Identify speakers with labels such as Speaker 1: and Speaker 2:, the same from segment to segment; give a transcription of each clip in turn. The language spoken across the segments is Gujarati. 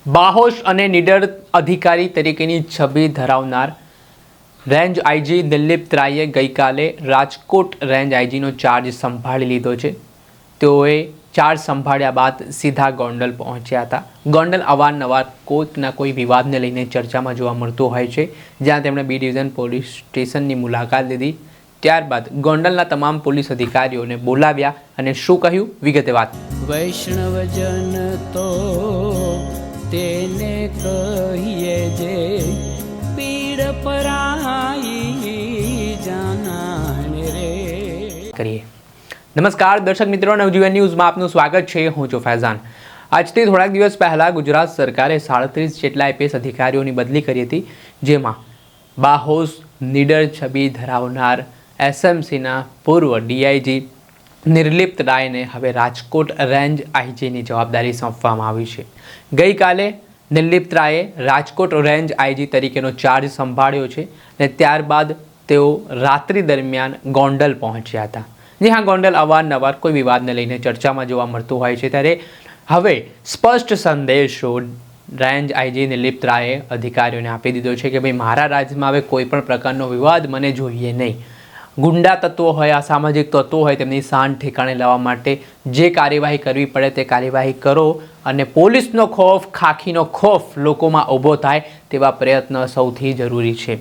Speaker 1: બાહોશ અને નીડર અધિકારી તરીકેની છબી ધરાવનાર રેન્જ આઈજી દિલીપ ત્રાઈએ ગઈકાલે રાજકોટ રેન્જ આઈજીનો ચાર્જ સંભાળી લીધો છે. તેઓએ ચાર્જ સંભાળ્યા બાદ સીધા ગોંડલ પહોંચ્યા હતા. ગોંડલ અવારનવાર કોઈકના કોઈ વિવાદને લઈને ચર્ચામાં જોવા મળતું હોય છે, જ્યાં તેમણે બી ડિવિઝન પોલીસ સ્ટેશનની મુલાકાત લીધી. ત્યારબાદ ગોંડલના તમામ પોલીસ અધિકારીઓને બોલાવ્યા અને શું કહ્યું વિગતે વાત.
Speaker 2: વૈષ્ણવજન તો તેને કહીએ જે પીડ પરાઈ જાનાને રે
Speaker 1: કરીએ. નમસ્કાર દર્શક મિત્રો, નવજીવન ન્યૂઝમાં આપનું સ્વાગત છે. હું છું ફૈઝાન. આજથી થોડાક દિવસ પહેલાં ગુજરાત સરકારે 37 જેટલા આઈપીએસ અધિકારીઓની બદલી કરી હતી, જેમાં બાહોશ નીડર છબી ધરાવનાર એસએમસીના પૂર્વ ડીઆઈજી નિર્લિપ્ત રાયને હવે રાજકોટ રેન્જ આઈજીની જવાબદારી સોંપવામાં આવી છે. ગઈકાલે નિર્લિપ્ત રાયે રાજકોટ રેન્જ આઈજી તરીકેનો ચાર્જ સંભાળ્યો છે અને ત્યારબાદ તેઓ રાત્રિ દરમિયાન ગોંડલ પહોંચ્યા હતા. જી હા, ગોંડલ અવારનવાર કોઈ વિવાદને લઈને ચર્ચામાં જોવા મળતું હોય છે, ત્યારે હવે સ્પષ્ટ સંદેશો રેન્જ આઈજી નિર્લિપ્ત રાયે અધિકારીઓને આપી દીધો છે કે ભાઈ, મારા રાજ્યમાં હવે કોઈ પણ પ્રકારનો વિવાદ મને જોઈએ નહીં. ગુંડા તત્વો હોય, અસામાજિક તત્વો હોય, તેમની શાન ઠેકાણે લાવવા માટે જે કાર્યવાહી કરવી પડે તે કાર્યવાહી કરો અને પોલીસનો ખોફ, ખાખીનો ખોફ લોકોમાં ઊભો થાય તેવા પ્રયત્ન સૌથી જરૂરી છે.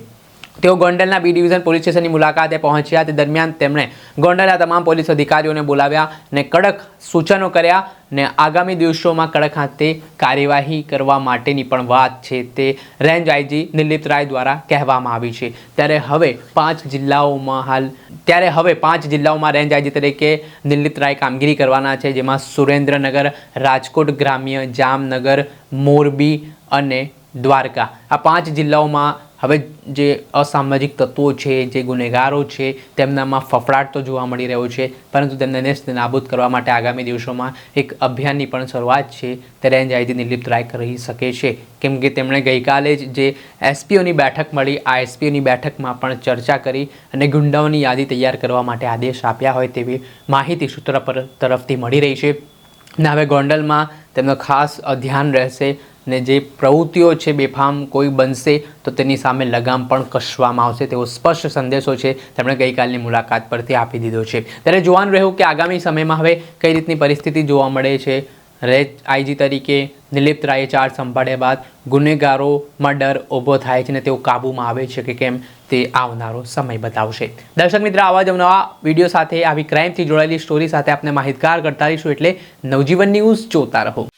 Speaker 1: તેઓ ગોંડલના બી ડિવિઝન પોલીસ સ્ટેશનની મુલાકાતે પહોંચ્યા. તે દરમિયાન તેમણે ગોંડલના તમામ પોલીસ અધિકારીઓને બોલાવ્યા અને કડક સૂચનો કર્યા ને આગામી દિવસોમાં કડક હાથે કાર્યવાહી કરવા માટેની પણ વાત છે તે રેન્જ આઈજી નિર્લિપ્ત રાય દ્વારા કહેવામાં આવી છે. ત્યારે હવે 5 જિલ્લાઓમાં રેન્જ આઈજી તરીકે નિર્લિપ્ત રાય કામગીરી કરવાના છે, જેમાં સુરેન્દ્રનગર, રાજકોટ ગ્રામ્ય, જામનગર, મોરબી અને દ્વારકા, આ 5 જિલ્લાઓમાં હવે જે અસામાજિક તત્વો છે, જે ગુનેગારો છે, તેમનામાં ફફડાટ તો જોવા મળી રહ્યો છે, પરંતુ તેમને નેસ્ત નાબૂદ કરવા માટે આગામી દિવસોમાં એક અભિયાનની પણ શરૂઆત છે તે રેન્જ આઈજી નિર્લિપ્ત રાય કરી શકે છે. કેમ કે તેમણે ગઈકાલે જ જે એસપીઓની બેઠક મળી, આ એસપીઓની બેઠકમાં પણ ચર્ચા કરી અને ગુંડાઓની યાદી તૈયાર કરવા માટે આદેશ આપ્યા હોય તેવી માહિતી સૂત્ર તરફથી મળી રહી છે. અને હવે ગોંડલમાં તેમનો ખાસ ધ્યાન રહેશે ને જે પ્રવૃત્તિઓ છે બેફામ કોઈ બનશે તો તેની સામે લગામ પણ કસવામાં આવશે તેવો સ્પષ્ટ સંદેશો છે તેમણે ગઈકાલની મુલાકાત પરથી આપી દીધો છે. ત્યારે જોવાનું રહ્યું કે આગામી સમયમાં હવે કઈ રીતની પરિસ્થિતિ જોવા મળે છે. રેન્જ આઈજી તરીકે નિર્લિપ્ત રાયે ચાર્જ સંભાળ્યા બાદ ગુનેગારોમાં ડર ઊભો થાય છે અને તેઓ કાબૂમાં આવે છે કે કેમ તે આવનારો સમય બતાવશે. દર્શક મિત્ર, આવા જ નવા વિડીયો સાથે, આવી ક્રાઇમથી જોડાયેલી સ્ટોરી સાથે આપણે માહિતગાર કરતા રહીશું, એટલે નવજીવન ન્યૂઝ જોતા રહો.